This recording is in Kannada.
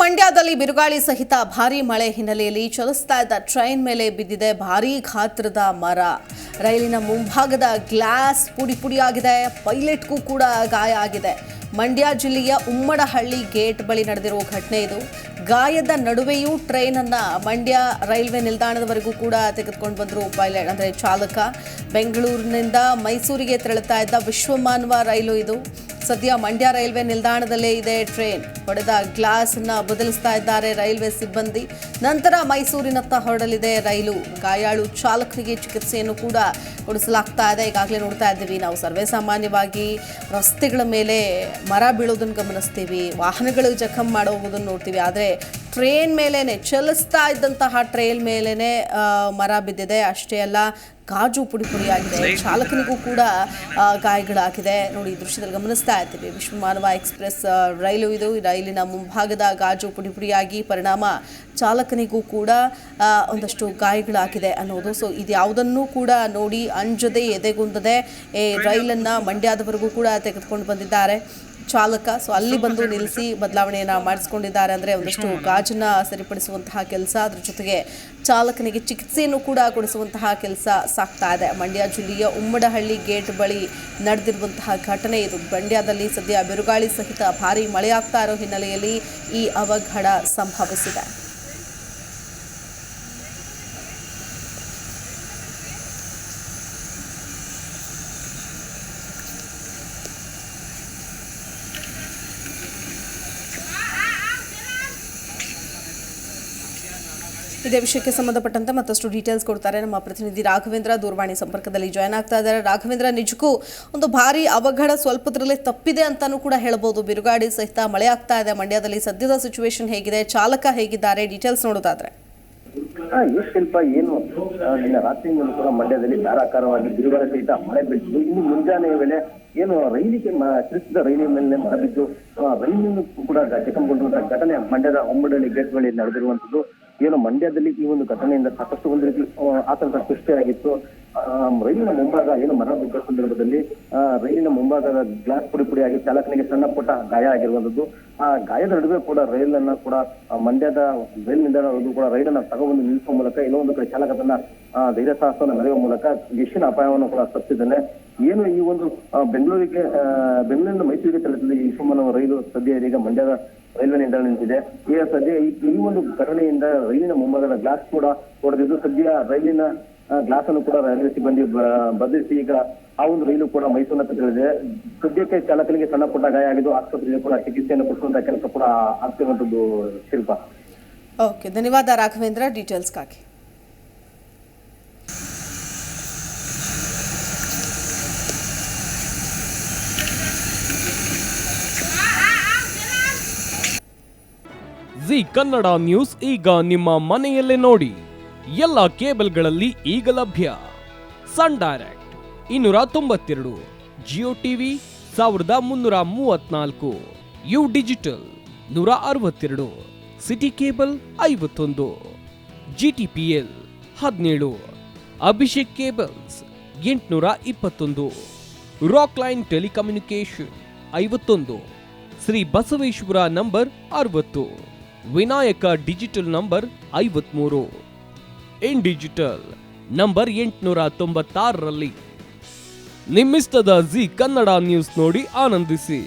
ಮಂಡ್ಯದಲ್ಲಿ ಬಿರುಗಾಳಿ ಸಹಿತ ಭಾರೀ ಮಳೆ ಹಿನ್ನೆಲೆಯಲ್ಲಿ ಚಲಿಸ್ತಾ ಇದ್ದ ಟ್ರೈನ್ ಮೇಲೆ ಬಿದ್ದಿದೆ ಭಾರೀ ಗಾತ್ರದ ಮರ. ರೈಲಿನ ಮುಂಭಾಗದ ಗ್ಲಾಸ್ ಪುಡಿ ಪುಡಿಯಾಗಿದೆ. ಪೈಲಟ್ಗೂ ಕೂಡ ಗಾಯ ಆಗಿದೆ. ಮಂಡ್ಯ ಜಿಲ್ಲೆಯ ಉಮ್ಮಡಹಳ್ಳಿ ಗೇಟ್ ಬಳಿ ನಡೆದಿರುವ ಘಟನೆ ಇದು. ಗಾಯದ ನಡುವೆಯೂ ಟ್ರೈನ್ ಅನ್ನ ಮಂಡ್ಯ ರೈಲ್ವೆ ನಿಲ್ದಾಣದವರೆಗೂ ಕೂಡ ತೆಗೆದುಕೊಂಡು ಬಂದರು ಪೈಲಟ್ ಅಂದರೆ ಚಾಲಕ. ಬೆಂಗಳೂರಿನಿಂದ ಮೈಸೂರಿಗೆ ತೆರಳುತ್ತಾ ಇದ್ದ ವಿಶ್ವಮಾನವ ರೈಲು ಇದು. ಸದ್ಯ ಮಂಡ್ಯ ರೈಲ್ವೆ ನಿಲ್ದಾಣದಲ್ಲೇ ಇದೆ ಟ್ರೈನ್. ಹೊಡೆದ ಗ್ಲಾಸ್ ಅನ್ನ ಬದಲಿಸ್ತಾ ಇದ್ದಾರೆ ರೈಲ್ವೆ ಸಿಬ್ಬಂದಿ. ನಂತರ ಮೈಸೂರಿನತ್ತ ಹೊರಡಲಿದೆ ರೈಲು. ಗಾಯಾಳು ಚಾಲಕನಿಗೆ ಚಿಕಿತ್ಸೆಯನ್ನು ಕೂಡ ಕೊಡಿಸಲಾಗ್ತಾ ಇದೆ. ಈಗಾಗಲೇ ನೋಡ್ತಾ ಇದ್ದೀವಿ ನಾವು ಸರ್ವೇ ಸಾಮಾನ್ಯವಾಗಿ ರಸ್ತೆಗಳ ಮೇಲೆ ಮರ ಬೀಳೋದನ್ನು ಗಮನಿಸ್ತೀವಿ, ವಾಹನಗಳು ಜಖಂ ಮಾಡೋದನ್ನು ನೋಡ್ತೀವಿ. ಆದರೆ ಟ್ರೈನ್ ಮೇಲೇನೆ ಚಲಿಸ್ತಾ ಇದ್ದಂತಹ ಟ್ರೈನ್ ಮೇಲೇನೆ ಮರ ಬಿದ್ದಿದೆ. ಅಷ್ಟೇ ಅಲ್ಲ, ಗಾಜು ಪುಡಿ ಪುಡಿಯಾಗಿದೆ. ಚಾಲಕನಿಗೂ ಕೂಡ ಗಾಯಗಳಾಗಿದೆ. ನೋಡಿ, ಈ ದೃಶ್ಯದಲ್ಲಿ ಗಮನಿಸ್ತಾ ಇದ್ದೀವಿ. ವಿಶ್ವಮಾನವ ಎಕ್ಸ್ಪ್ರೆಸ್ ರೈಲು ಇದು. ರೈಲಿನ ಮುಂಭಾಗದ ಗಾಜು ಪುಡಿ ಪುಡಿಯಾಗಿ ಪರಿಣಾಮ ಚಾಲಕನಿಗೂ ಕೂಡ ಒಂದಷ್ಟು ಗಾಯಗಳಾಗಿದೆ ಅನ್ನೋದು. ಸೊ ಇದ್ಯಾವುದನ್ನು ಕೂಡ ನೋಡಿ ಅಂಜದೆ ಎದೆಗುಂದದೆ ರೈಲನ್ನು ಮಂಡ್ಯದವರೆಗೂ ಕೂಡ ತೆಗೆದುಕೊಂಡು ಬಂದಿದ್ದಾರೆ ಚಾಲಕ. ಸೊ ಅಲ್ಲಿ ಬಂದು ನಿಲ್ಲಿಸಿ ಬದಲಾವಣೆಯನ್ನು ಮಾಡಿಸ್ಕೊಂಡಿದ್ದಾರೆ. ಅಂದರೆ ಒಂದಷ್ಟು ಗಾಜನ್ನ ಸರಿಪಡಿಸುವಂತಹ ಕೆಲಸ, ಅದ್ರ ಜೊತೆಗೆ ಚಾಲಕನಿಗೆ ಚಿಕಿತ್ಸೆಯನ್ನು ಕೂಡ ಕೊಡಿಸುವಂತಹ ಕೆಲಸ ಸಾಗ್ತಾ ಇದೆ. ಮಂಡ್ಯ ಜಿಲ್ಲೆಯ ಉಮ್ಮಡಹಳ್ಳಿ ಗೇಟ್ ಬಳಿ ನಡೆದಿರುವಂತಹ ಘಟನೆ ಇದು. ಮಂಡ್ಯದಲ್ಲಿ ಸದ್ಯ ಬಿರುಗಾಳಿ ಸಹಿತ ಭಾರೀ ಮಳೆಯಾಗ್ತಾ ಇರೋ ಹಿನ್ನೆಲೆಯಲ್ಲಿ ಈ ಅವಘಡ ಸಂಭವಿಸಿದೆ. ಇದೇ ವಿಷಯಕ್ಕೆ ಸಂಬಂಧಪಟ್ಟಂತೆ ಮತ್ತಷ್ಟು ಡೀಟೇಲ್ಸ್ ಕೊಡ್ತಾರೆ ನಮ್ಮ ಪ್ರತಿನಿಧಿ ರಾಘವೇಂದ್ರ. ದೂರವಾಣಿ ಸಂಪರ್ಕದಲ್ಲಿ ಜಾಯ್ನ್ ಆಗ್ತಾ ಇದ್ದಾರೆ. ರಾಘವೇಂದ್ರ, ನಿಜಕ್ಕೂ ಒಂದು ಭಾರಿ ಅವಘಡ ಸ್ವಲ್ಪದರಲ್ಲೇ ತಪ್ಪಿದೆ ಅಂತಾನೂ ಕೂಡ ಹೇಳ್ಬೋದು. ಬಿರುಗಾಳಿ ಸಹಿತ ಮಳೆ ಆಗ್ತಾ ಇದೆ ಮಂಡ್ಯದಲ್ಲಿ. ಸದ್ಯದ ಸಿಚುವೇಶನ್ ಹೇಗಿದೆ, ಚಾಲಕ ಹೇಗಿದ್ದಾರೆ, ಡೀಟೇಲ್ಸ್ ನೋಡೋದಾದ್ರೆ? ಶಿಲ್ಪ, ಏನು ನಿನ್ನ ರಾತ್ರಿಯಿಂದ ಕೂಡ ಮಂಡ್ಯದಲ್ಲಿ ಧಾರಾಕಾರವಾಗಿ ಬಿರುಗಾಳಿ ಸಹಿತ ಮಳೆ ಬೀಳ್ತಿದ್ದು, ಇನ್ನು ಮುಂಜಾನೆ ವೇಳೆ ಏನು ರೈಲಿಗೆ ತಿರುಗಿಸಿದ ರೈಲಿನ ಮೇಲೆ ಮರ ಬಿದ್ದು ರೈಲಿನೂ ಕೂಡ ಜಖಂಗೊಂಡಿರುವಂತಹ ಘಟನೆ ಮಂಡ್ಯದ ಉಮ್ಮಡಹಳ್ಳಿ ಗೇಟ್ ಬಳಿ ನಡೆದಿರುವಂತದ್ದು. ಏನು ಮಂಡ್ಯದಲ್ಲಿ ಈ ಒಂದು ಘಟನೆಯಿಂದ ಸಾಕಷ್ಟು ಒಂದು ರೀತಿ ಆತಂಕ ಸೃಷ್ಟಿಯಾಗಿತ್ತು. ರೈಲಿನ ಮುಂಭಾಗ ಏನು ಮರ ಬಿದ್ದ ಸಂದರ್ಭದಲ್ಲಿ ರೈಲಿನ ಮುಂಭಾಗದ ಗ್ಲಾಸ್ ಪುಡಿ ಪುಡಿಯಾಗಿ ಚಾಲಕನಿಗೆ ಸಣ್ಣ ಪುಟ್ಟ ಗಾಯ ಆಗಿರುವಂತದ್ದು. ಆ ಗಾಯದ ನಡುವೆ ಕೂಡ ರೈಲನ್ನ ಕೂಡ ಮಂಡ್ಯದ ರೈಲ್ ನಿಲ್ದಾಣವರೆಗೂ ಕೂಡ ರೈಲನ್ನ ತಗೊಂಡು ನಿಲ್ಲಿಸುವ ಮೂಲಕ ಇನ್ನೊಂದು ಕಡೆ ಚಾಲಕ ತನ್ನ ಧೈರ್ಯ ಸಾಹಸವನ್ನು ಮೆರೆಯುವ ಮೂಲಕ ಹೆಚ್ಚಿನ ಅಪಾಯವನ್ನು ಕೂಡ ತಪ್ಪಿದ್ದಾನೆ. ಏನು ಈ ಒಂದು ಬೆಂಗಳೂರಿನಿಂದ ಮೈಸೂರಿಗೆ ತೆರಳುತ್ತಿದೆ ಈ ವಿಶ್ವಮಾನವ ರೈಲು ಸದ್ಯ ಇದೀಗ ಮಂಡ್ಯದ ರೈಲ್ವೆ ನಿಲ್ದಾಣ ನಿಂತಿದೆ. ಈಗ ಸದ್ಯ ಈ ಒಂದು ಘಟನೆಯಿಂದ ರೈಲಿನ ಮುಂಭಾಗದ ಗ್ಲಾಸ್ ಕೂಡ ಹೊಡೆದಿದ್ದು, ಸದ್ಯ ರೈಲಿನ ಗ್ಲಾಸ್ ಅನ್ನು ಕೂಡ ರೈಲ್ವೆ ಸಿಬ್ಬಂದಿ ಬದಲಿಸಿ ಈಗ ಆ ಒಂದು ರೈಲು ಕೂಡ ಮೈಸೂರಿನ ತೆರಳಿದೆ. ಸದ್ಯಕ್ಕೆ ಚಾಲಕನಿಗೆ ಸಣ್ಣ ಪುಟ್ಟ ಗಾಯ ಆಗಿದ್ದು ಆಸ್ಪತ್ರೆಗೆ ಕೂಡ ಚಿಕಿತ್ಸೆಯನ್ನು ಕೊಡಿಸುವಂತಹ ಕೆಲಸ ಕೂಡ ಆಗ್ತಿರುವಂತದ್ದು. ಶಿಲ್ಪ, ಓಕೆ, ಧನ್ಯವಾದ ರಾಘವೇಂದ್ರ ಡೀಟೇಲ್ಸ್ಗಾಗಿ. ಜಿ ಕನ್ನಡ ನ್ಯೂಸ್ ಈಗ ನಿಮ್ಮ ಮನೆಯಲ್ಲೇ ನೋಡಿ. ಎಲ್ಲ ಕೇಬಲ್ಗಳಲ್ಲಿ ಈಗ ಲಭ್ಯ. Sun Direct 292, Jio TV 1334, U digital 162, Siti cable 51, GTPL 17, Abhishek cables 821, Rockline telecommunication 51, Shri Basaveshwara number 60, Vinayaka digital number 53, in digital number 896ರಲ್ಲಿ. ನಿಮ್ಮಿಸ್ತದ ಜಿ ಕನ್ನಡ ನ್ಯೂಸ್ ನೋಡಿ ಆನಂದಿಸಿ.